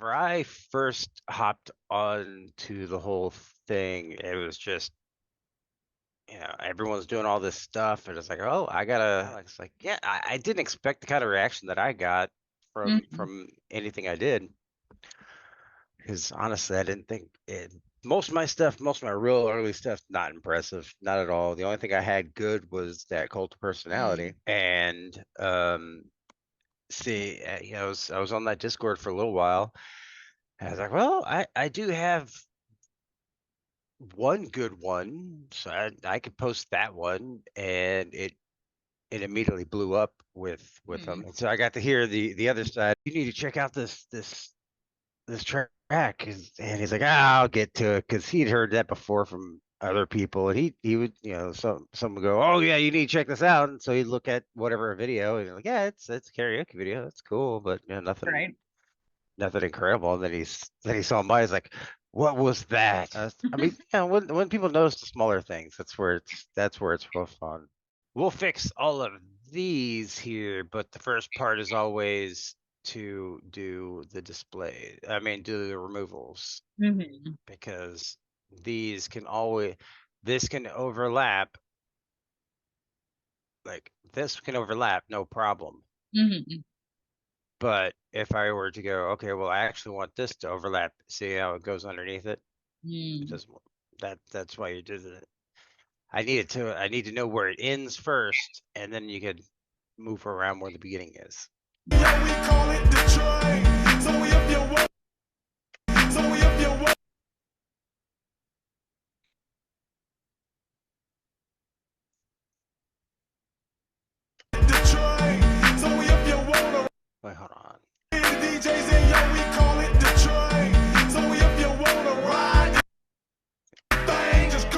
whenever I first hopped on to the whole thing, it was just, everyone's doing all this stuff, and it's like, oh, I gotta. It's like, yeah, I didn't expect the kind of reaction that I got from Mhm. from anything I did, because honestly, I didn't think it. Most of my stuff, most of my real early stuff, not impressive, not at all. The only thing I had good was that cult of personality, and see, I was on that Discord for a little while. And I was like, well, I do have one good one, so I could post that one, and it immediately blew up with them. And so I got to hear the other side. You need to check out this track, and he's like, I'll get to it, because he'd heard that before from other people, and he would, some would go, oh yeah, you need to check this out, and so he'd look at whatever video, and he's like, yeah, it's a karaoke video, it's cool, but nothing Right. nothing incredible. And then he saw him by. He's like, "What was that?" I mean, when people notice the smaller things, that's where it's real fun. We'll fix all of these here, but the first part is always to do the display. I mean, do the removals, Mhm. because these can always this can overlap. Like this can overlap, no problem. Mhm. But if I were to go, okay, well, I actually want this to overlap. See how it goes underneath it? It Mm. doesn't. That's why you did it. I need to know where it ends first, and then you could move around where the beginning is. Yeah, we call it the train. So if you want, the train. So if you want Wait, hold on. to DJs, and yeah, we call it the train. So if you want to ride the thing, just go.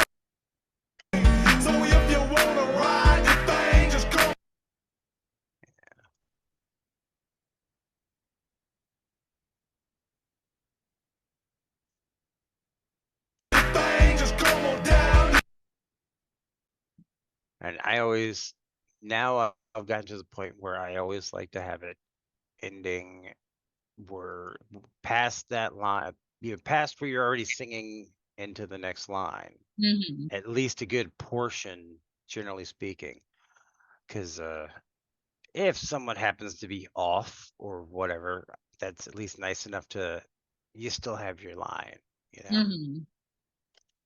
So if you want to ride the thing, just go. The thing, just come on down. And I've gotten to the point where I always like to have it ending where past that line, past where you're already singing into the next line. Mhm. At least a good portion, generally speaking, because if someone happens to be off or whatever, that's at least nice enough to you still have your line. Mhm.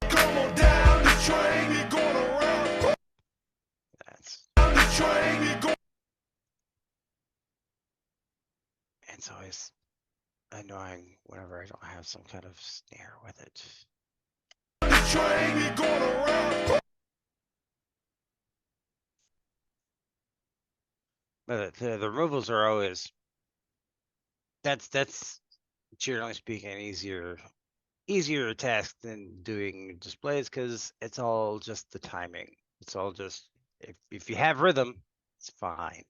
Come on down the train, we going around. That's Down the train, we going. it's always annoying whenever I don't have some kind of snare with it. The train, we going around. But the removals are always that's generally speaking easier task than doing displays, because it's all just the timing. It's all just if you have rhythm, it's fine.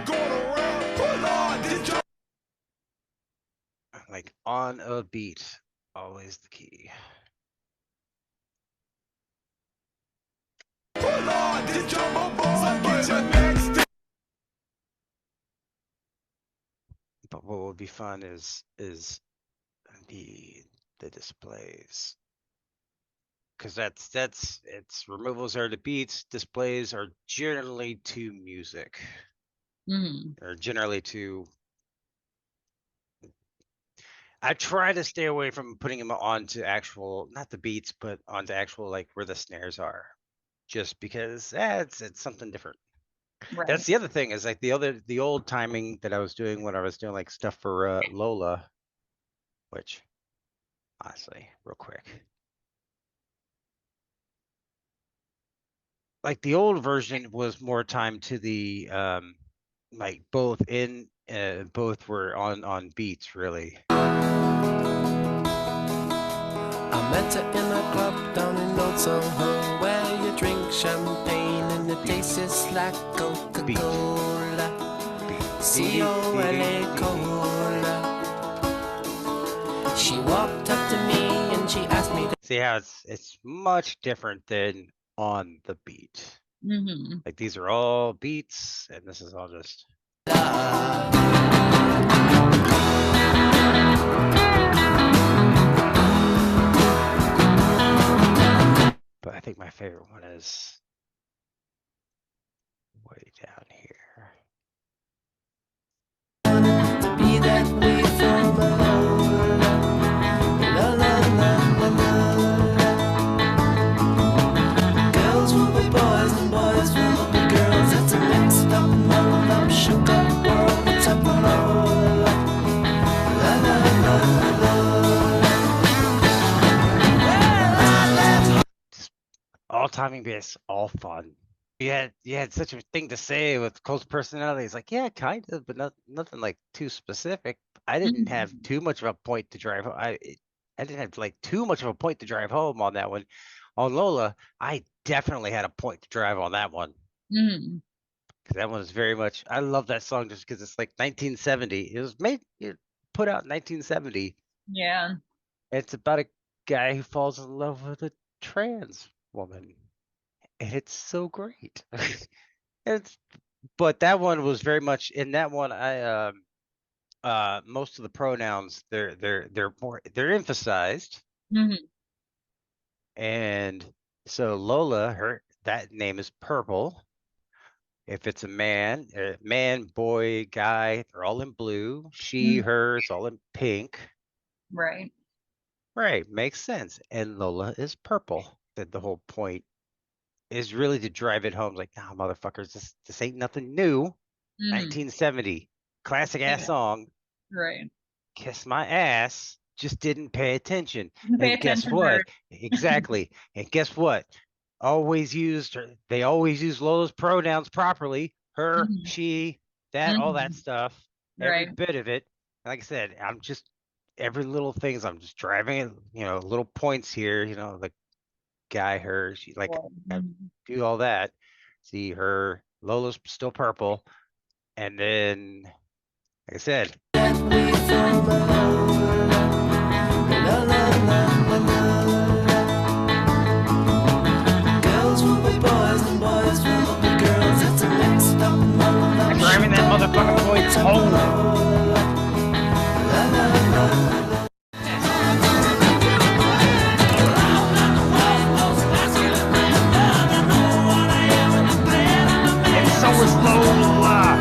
Going around. Oh Lord, this job. Like on a beat, always the key. Oh Lord, this jumbo boy. So get your next. But what would be fun is the the displays, because that's it's removals are to beats, displays are generally to music, Mhm. or generally to. I try to stay away from putting them onto actual, not the beats, but onto actual, like where the snares are, just because it's something different. Right. That's the other thing, is like the old timing that I was doing when I was doing like stuff for Lola, which honestly, real quick, like the old version was more time to the like both were on beats, really. I met her in a club down in Old Soho, where you drink champagne and it tastes like Coca-Cola. C-O-L-A-Cola. She walked up to me and she asked me. See how it's much different than on the beat. Mhm. Like these are all beats, and this is all just. that we form a Lola. La la la la la la. Girls will be boys and boys will be girls. It's a mixed up, muddled up, shook up world. It's a Lola. La la la la la. All timing based, all fun. You had such a thing to say with Cole's personality. It's like, yeah, kind of, but nothing like too specific. I didn't have too much of a point to drive. I didn't have like too much of a point to drive home on that one. On Lola, I definitely had a point to drive on that one. Mm. Because that one is very much. I love that song just because it's like 1970. It was put out in 1970. Yeah. It's about a guy who falls in love with a trans woman. And it's so great. But that one was very much in that one. Most of the pronouns they're emphasized, Mhm. and so Lola, that name is Purple. If it's a man, boy, guy, they're all in blue. She, her, it's all in pink. Right. Right, makes sense. And Lola is purple. That the whole point is really to drive it home. Like, nah, motherfuckers, this ain't nothing new. 1970, classic ass Yeah. song. Right. Kiss my ass. Just didn't pay attention. Pay And guess attention, what? nerd. Exactly. And guess what? They always use Lola's pronouns properly. Her, she, that, all that stuff. Every Right. bit of it. Like I said, I'm just every little things. I'm just driving it. Little points here. The guy, her, she like do all that. See her, Lola's still purple, and then, like I said, That we form a Lola. La la la la la. Girls will be boys and boys will be girls. It's a mixed up, muddled up. driving that motherfucking points home. La la la la. And so is Lola.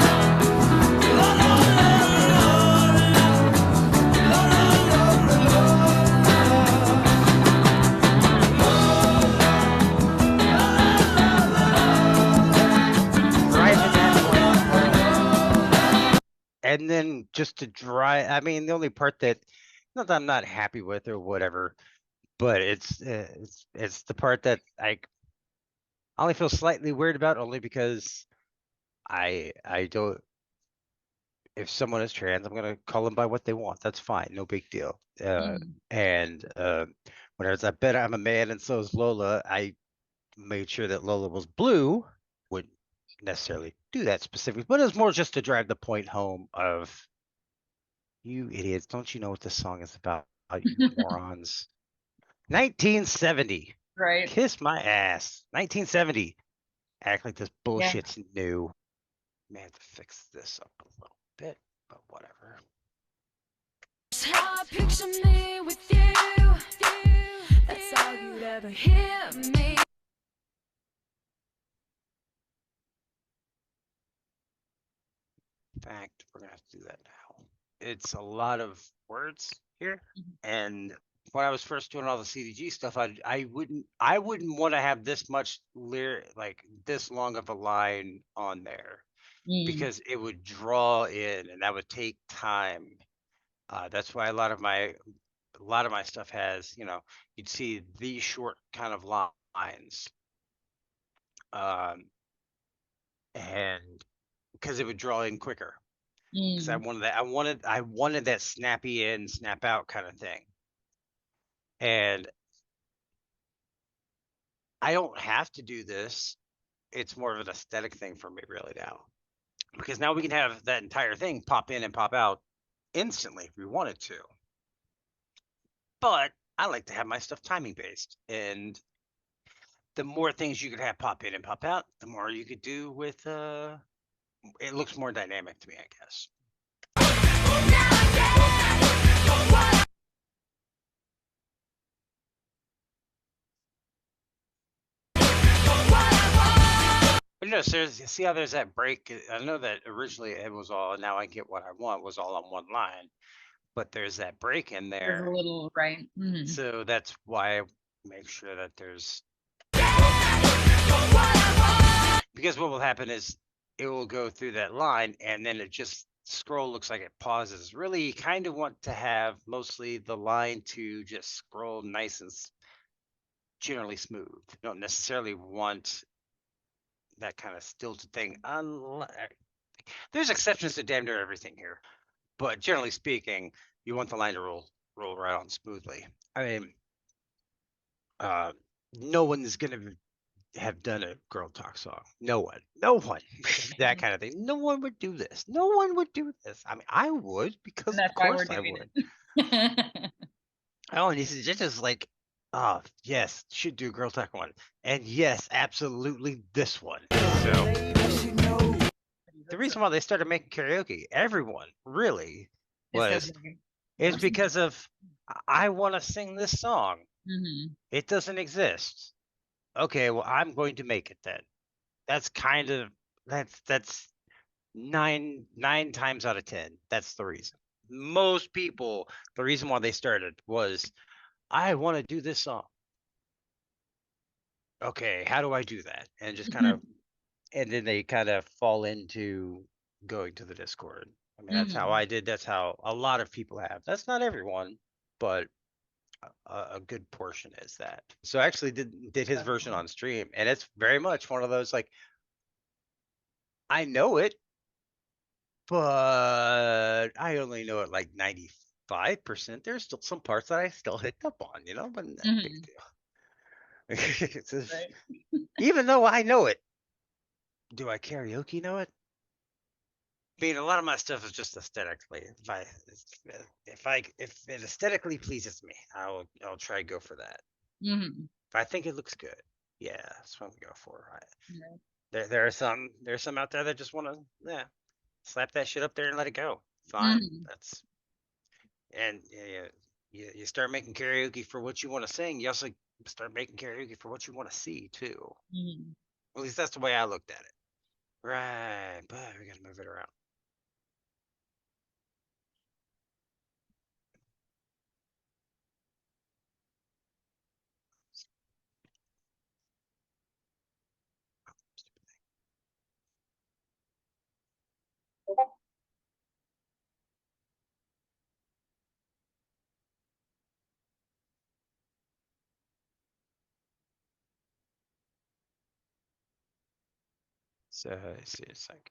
Driving that point. And then just to drive, I mean, the only part that, not that I'm not happy with or whatever, but it's the part that I only feel slightly weird about, only because I don't. If someone is trans, I'm gonna call them by what they want. That's fine, no big deal. And whereas I bet I'm a man and so is Lola, I made sure that Lola was blue. Wouldn't necessarily do that specifically, but it's more just to drive the point home of, you idiots, don't you know what this song is about, you morons. 1970. Right. Kiss my ass. 1970. Act like this bullshit's new. Man, to fix this up a little bit, but whatever. How I picture me with you. That's all you'd ever hear me. In fact, we're gonna have to do that now. It's a lot of words here, and when I was first doing all the CDG stuff, I wouldn't want to have this much like this long of a line on there, because it would draw in and that would take time. That's why a lot of my stuff has, you'd see these short kind of lines, and because it would draw in quicker. Because I wanted that. I wanted that snappy in, snap out kind of thing. And I don't have to do this. It's more of an aesthetic thing for me really now. Because now we can have that entire thing pop in and pop out instantly if we wanted to. But I like to have my stuff timing based. And the more things you could have pop in and pop out, the more you could do with it looks more dynamic to me, I guess. But notice there's, you see how there's that break? I know that originally it was all, now I get what I want was all on one line, but there's that break in There's there. a little, right. Mhm. So that's why I make sure that there's, because what will happen is it will go through that line and then it just scroll looks like it pauses. Really, you kind of want to have mostly the line to just scroll nice and generally smooth. You don't necessarily want that kind of stilted thing. There's exceptions to damn near everything here, but generally speaking, you want the line to roll right on smoothly. I mean, no one is gonna have done a girl talk song. No one, that kind of thing. No one would do this. No one would do this. I mean, I would because And of that's why we're course I doing would. it. Oh, and he's just like, oh yes, should do girl talk one, and yes, absolutely this one. So the reason why they started making karaoke, everyone really was, is because of I want to sing this song. Mhm. It doesn't exist. Okay, well, I'm going to make it then. That's kind of that's nine times out of 10. That's the reason. Most people, the reason why they started was, I want to do this song. Okay, how do I do that? And just kind of, and then they kind of fall into going to the Discord. I mean, that's how I did. That's how a lot of people have. That's not everyone, but a good portion is that. So I actually did his version on stream, and it's very much one of those like, I know it, but I only know it like 95%. There's still some parts that I still hit up on, you know, but not a big deal. It's just- Right. Even though I know it, do I karaoke know it? I mean, a lot of my stuff is just aesthetically. If it aesthetically pleases me, I'll try to go for that. Mhm. If I think it looks good, yeah, that's what I'm gonna go for. Right. There's some out there that just want to slap that shit up there and let it go. Fine, that's, and you start making karaoke for what you want to sing. You also start making karaoke for what you want to see too. Mhm. At least that's the way I looked at it. Right, but we gotta move it around. So let's see a second.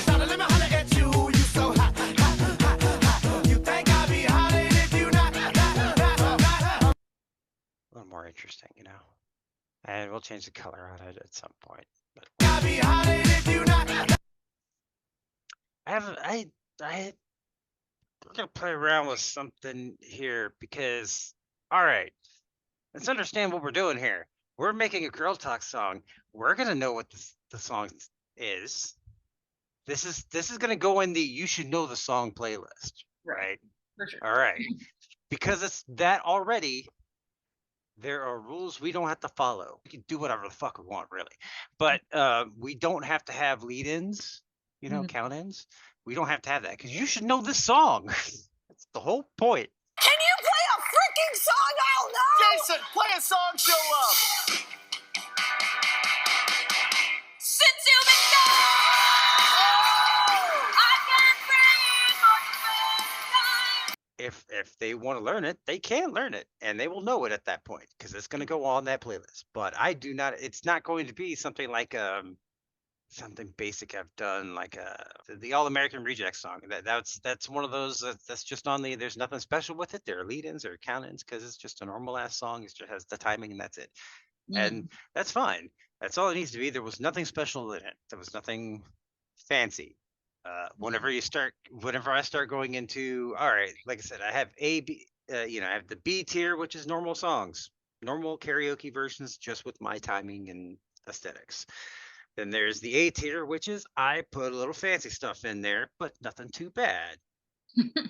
Let me holler at you, you so hot, hot, hot, hot. You think I'll be hollering if you not, A little more interesting, you know. And we'll change the color on it at some point. But I'll be hollering if you not. we're gonna play around with something here because, all right, let's understand what we're doing here. We're making a girl talk song. We're gonna know what the song is. This is gonna go in the you should know the song playlist, right? For sure. All right, because it's that already. There are rules we don't have to follow. We can do whatever the fuck we want, really, but we don't have to have lead-ins, you know, count-ins. We don't have to have that because you should know this song. That's the whole point. Can you play a freaking song I'll know? Jason, play a song, show up. Since you've been gone, I can't breathe for the first time. If they want to learn it, they can learn it, and they will know it at that point because it's going to go on that playlist. But I do not. It's not going to be something like something basic I've done, like the All American Rejects song. That's one of those that's just on the. There's nothing special with it. There are lead-ins or count-ins because it's just a normal ass song. It just has the timing and that's it, and that's fine. That's all it needs to be. There was nothing special in it. There was nothing fancy. Whenever I start going into, all right, like I said, I have A, B, I have the B tier, which is normal songs, normal karaoke versions, just with my timing and aesthetics. Then there's the A tier, which is I put a little fancy stuff in there, but nothing too bad.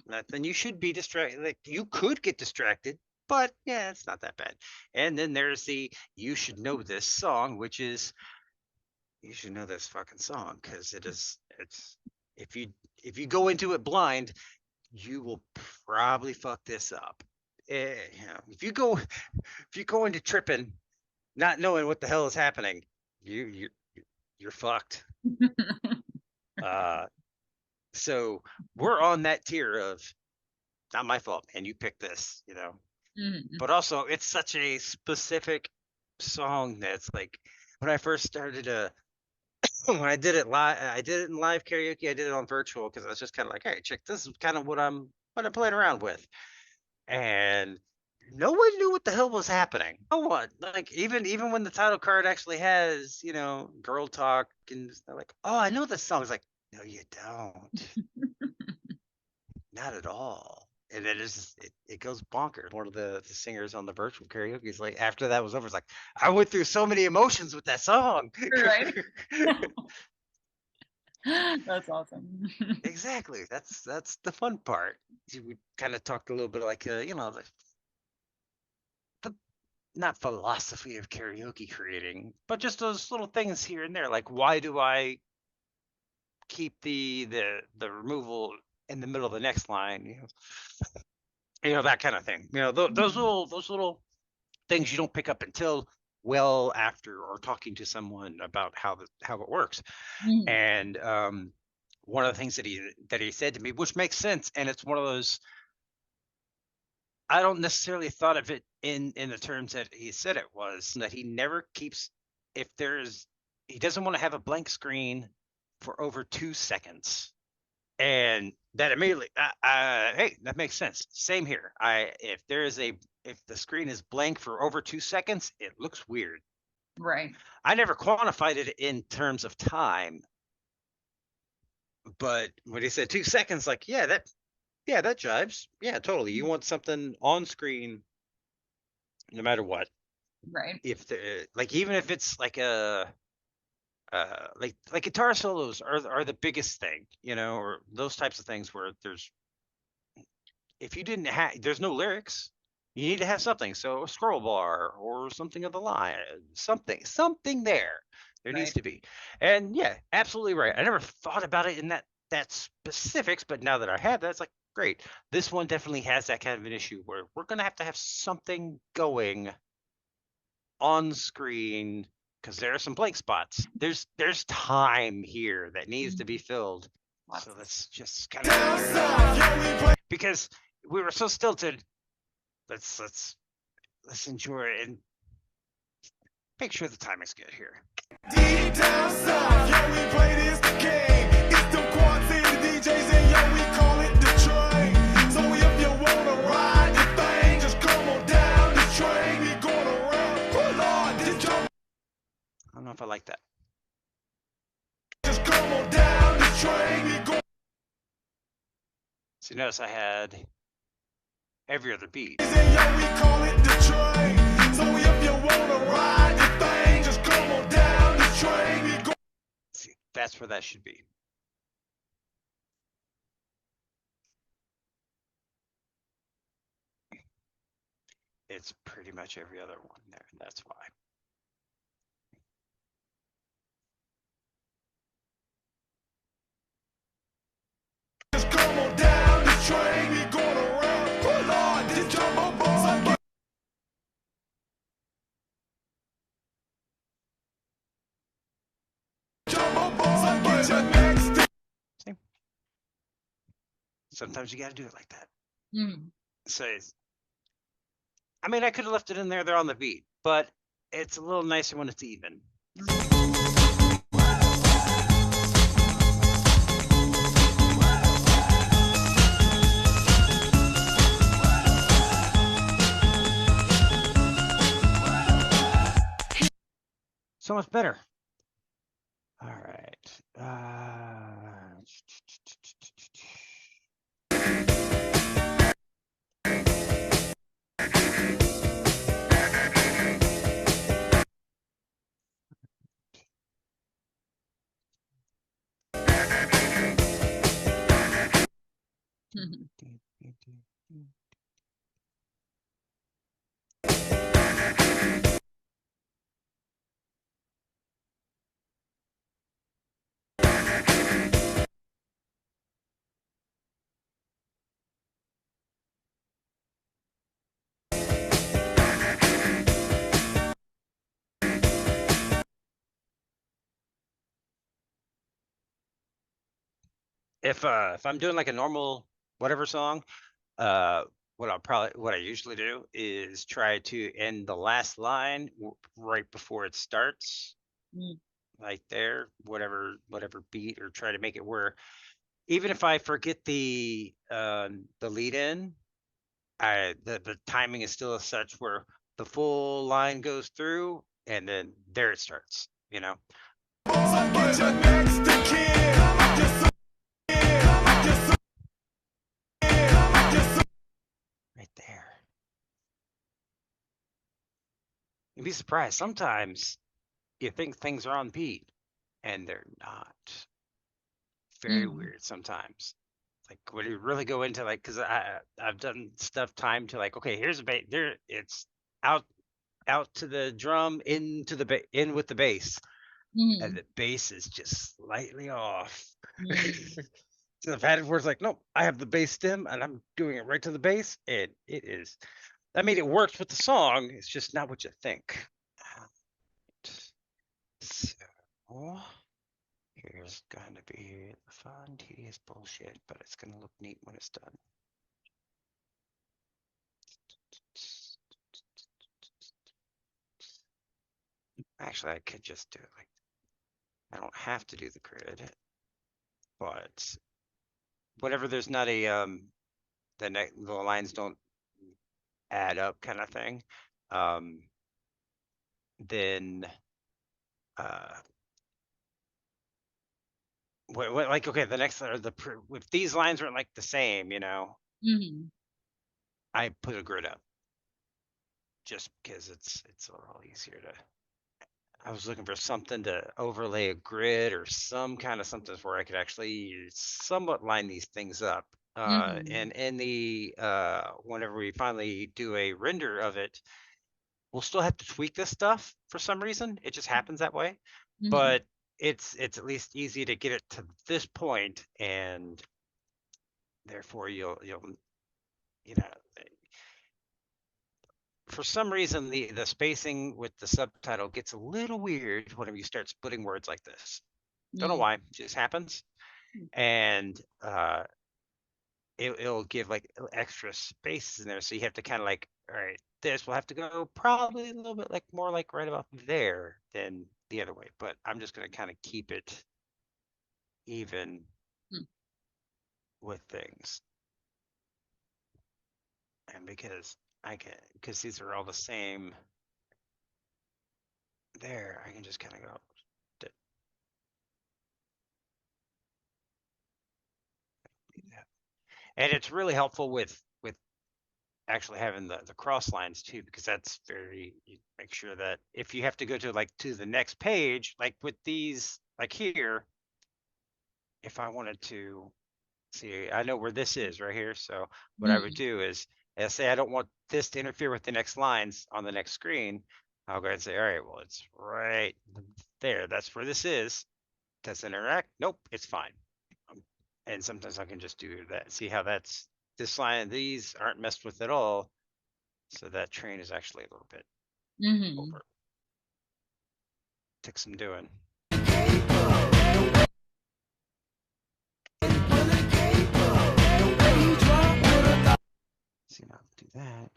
Nothing you should be distracted. Like you could get distracted, but yeah, it's not that bad. And then there's the you should know this song, which is you should know this fucking song because if you go into it blind, you will probably fuck this up. If you go into tripping, not knowing what the hell is happening, you're fucked. So we're on that tier of not my fault, man. You picked this, Mhm. but also it's such a specific song that's like when I first started when I did it live, I did it in live karaoke. I did it on virtual because I was just kind of like, hey, chick, this is kind of what I'm playing around with, and no one knew what the hell was happening. No one, like even when the title card actually has girl talk, and they're like, oh, I know this song. It's like, no, you don't, not at all. And it goes bonkers. One of the singers on the virtual karaoke is like, after that was over, it's like, I went through so many emotions with that song. Right. That's awesome. Exactly. That's the fun part. We kind of talked a little bit like the not philosophy of karaoke creating, but just those little things here and there. Like, why do I keep the removal in the middle of the next line? That kind of thing. Those little things you don't pick up until well after or talking to someone about how it works. Mhm. And one of the things that he said to me, which makes sense, and it's one of those, I don't necessarily thought of it in the terms that he said it was, that he never keeps, he doesn't want to have a blank screen for over 2 seconds. And that immediately, hey, that makes sense. Same here. If the screen is blank for over 2 seconds, it looks weird. Right. I never quantified it in terms of time, but when he said 2 seconds, like, yeah, that jives. Yeah, totally. You want something on screen, no matter what. Right. If even if it's like like guitar solos are the biggest thing, or those types of things where if you didn't have, there's no lyrics, you need to have something. So a scroll bar or something of the line, something there needs Right. to be. And yeah, absolutely right. I never thought about it in that specifics, but now that I have that, it's like, great. This one definitely has that kind of an issue where we're going to have something going on screen because there are some blank spots. There's time here that needs to be filled. Lots So of- let's just kind Down of, south, yeah, we play. because we were so stilted. Let's enjoy it and make sure the timing's good here. Deep down south, yeah, we play this game. It's the Quad City DJs, and yeah, we call it the train. So if you wanna ride the thing, just come on down the train. We going around. Oh Lord, just jump, I don't know if I like that. just come on down the train. We going. So notice I had every other beat. And yeah, we call it the train. So if you wanna ride the thing, just come on down the train. We going. See, that's where that should be. It's pretty much every other one there. That's why. Just come on down the train. We going around. Oh Lord, just jump on board. Jump on board. So get your next. See? Sometimes you got to do it like that. Mhm. So I mean, I could have left it in there. They're on the beat, but it's a little nicer when it's even. So much better. All right. Mhm. if I'm doing like a normal whatever song, what I usually do is try to end the last line right before it starts, Mm. like there, whatever beat, or try to make it where even if I forget the lead in, the timing is still as such where the full line goes through and then there it starts, you know. So get your next to kin. Just so- just so- just so- Right there. You'd be surprised. Sometimes you think things are on beat and they're not. Very Mm. weird sometimes. Like when you really go into like, because I've done stuff timed to like, okay, here's a bass. There, it's out to the drum, into the in with the bass, and Mhm. the bass is just slightly off. Mm. So I've had it where it's like, nope, I have the bass stem and I'm doing it right to the bass, and it is. I mean, it works with the song. It's just not what you think. So here's gonna be the fun, tedious bullshit, but it's gonna look neat when it's done. Actually, I could just do it like, I don't have to do the grid, but whenever there's not a the lines don't add up kind of thing, then what like, okay, the next or if these lines aren't like the same, you know, Mhm. I put a grid up just because it's a little easier to. I was looking for something to overlay a grid or some kind of something where I could actually somewhat line these things up. Mhm. And in the whenever we finally do a render of it, we'll still have to tweak this stuff for some reason. It just happens that way. Mhm. But it's at least easy to get it to this point, and therefore you'll you know, for some reason the spacing with the subtitle gets a little weird whenever you start splitting words like this. Don't know Mm. why, it just happens. And it'll give like extra spaces in there, so you have to kind of like, all right, this will have to go probably a little bit like more like right about there than the other way, but I'm just going to kind of keep it even Hmm. with things. And because these are all the same there, I can just kind of go and it's really helpful with actually having the cross lines too, because that's very, you make sure that if you have to go to like to the next page, like with these, like here, if I wanted to see, I know where this is right here. So what I would do is, say I don't want this to interfere with the next lines on the next screen, I'll go ahead and say, all right, well, it's right there. That's where this is. Does it interact? Nope, it's fine. And sometimes I can just do that. See how that's this line, these aren't messed with at all. So that train is actually a little bit Mhm. over. Took some doing. See, now do that.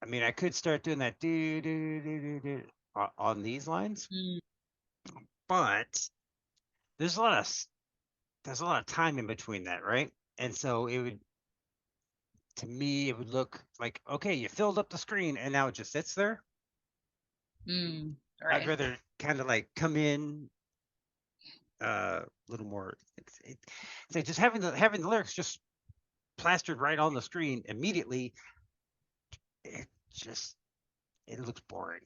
I mean, I could start doing that on these lines, Mm. but there's a lot of time in between that, right? And so it would, to me, it would look like, okay, you filled up the screen and now it just sits there. Mm. I'd Right. rather kind of like come in a little more. It's like just having the lyrics just plastered right on the screen immediately. It just, it looks boring.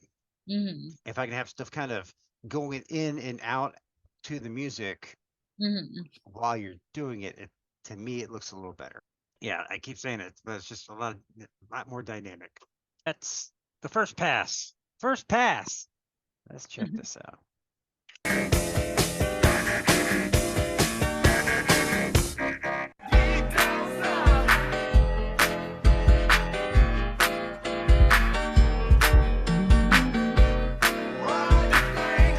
Mhm. If I can have stuff kind of going in and out to the music Mhm. while you're doing it, to me it looks a little better. Yeah, I keep saying it, but it's just a lot more dynamic. That's the first pass. First pass. Let's check Mhm. this out. Ride the thing.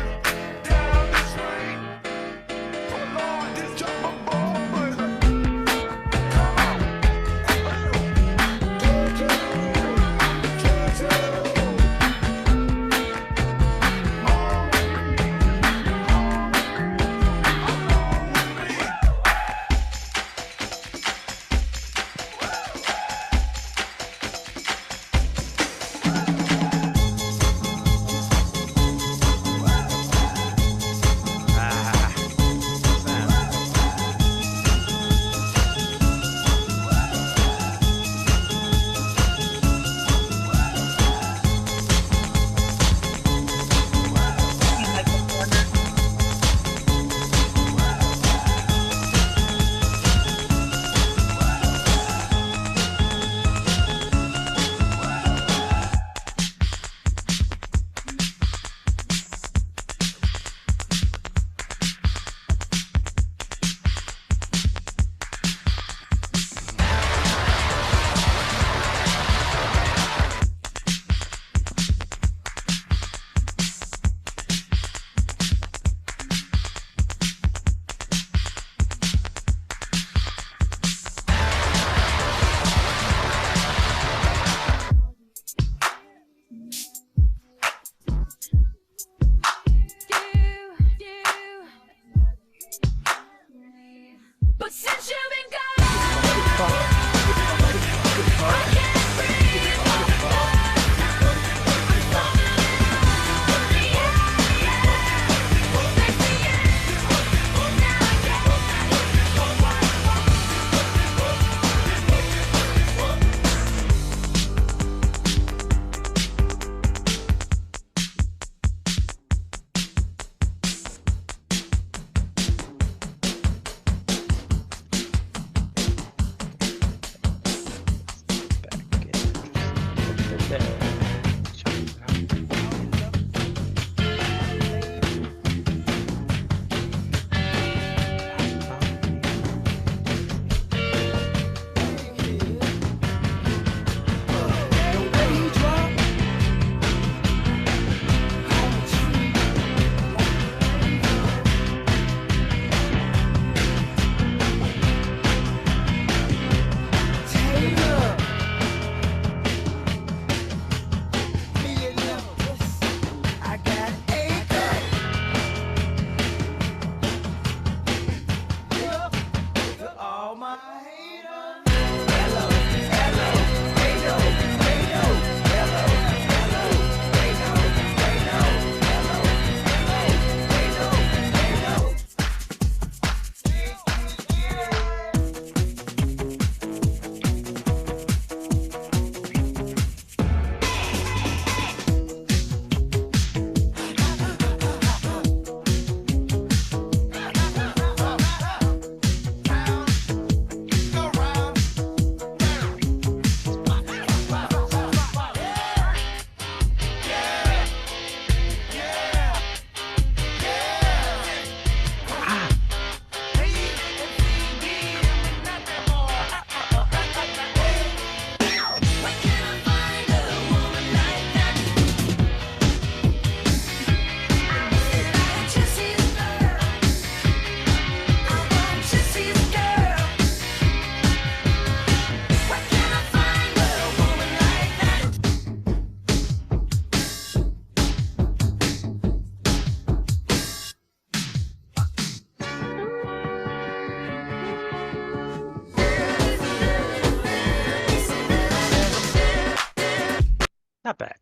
since you've been gone. I can't breathe. Not bad.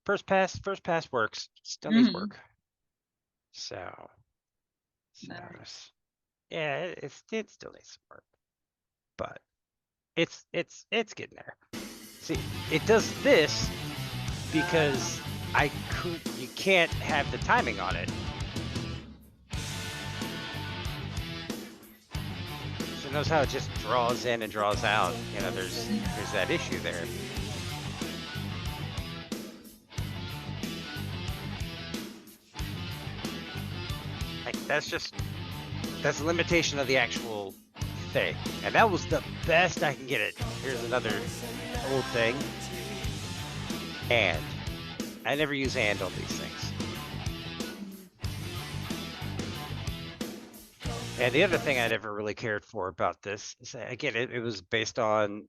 First pass works. Still needs Mhm. work. So Nice. yeah, it still needs some work, but it's getting there. See, it does this because you can't have the timing on it. So notice how it just draws in and draws out. You know, there's that issue there. Like that's the limitation of the actual thing. And that was the best I can get it. Here's another old thing. And I never use and on these things. And the other thing I never really cared for about this is that, again, it was based on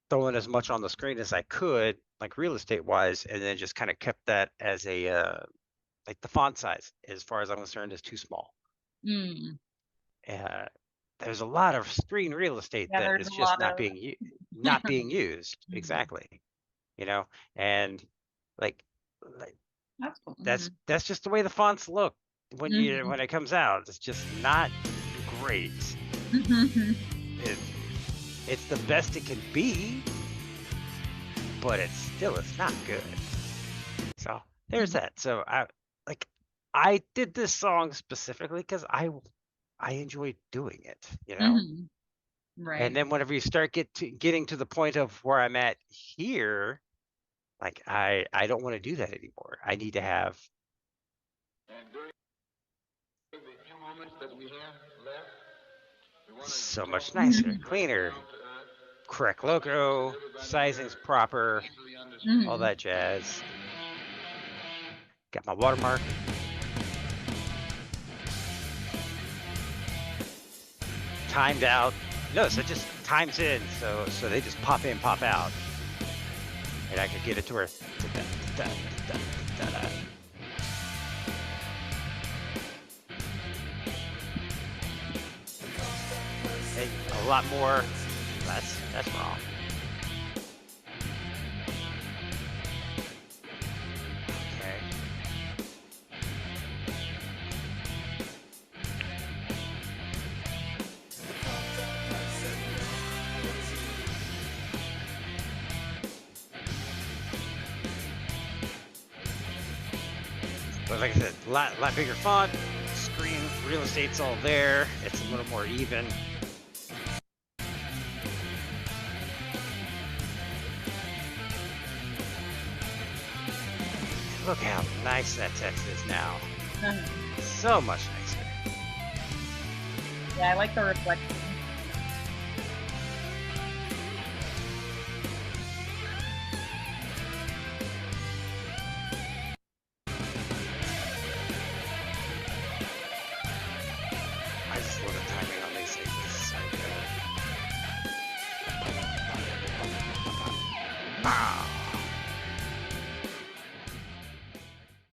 throwing as much on the screen as I could, like real estate wise, and then just kind of kept that as a like the font size, as far as I'm concerned, is too small. Mm. There's a lot of screen real estate Yeah, that there's is a just lot not of- being not being used. Mhm. Exactly. You know, and like That's cool. that's just the way the fonts look when Mhm. when it comes out. It's just not great. Mhm. It's the best it can be, but it's not good. So there's that. So I did this song specifically because I enjoyed doing it, you know. Mhm. Right. And then whenever you start getting to the point of where I'm at here, like I don't want to do that anymore. I need to have so much nicer, cleaner, correct logo, sizing's proper, all Mhm. that jazz. Got my watermark. Timed out. Notice it just times in, so they just pop in, pop out. And I could get it to where a lot more. That's wrong. Okay. But like I said, lot bigger font, screen, real estate's all there. It's a little more even. Look how nice that text is now. So much nicer. Yeah, I like the reflection. I just love the timing on these things. It's so good. Wow.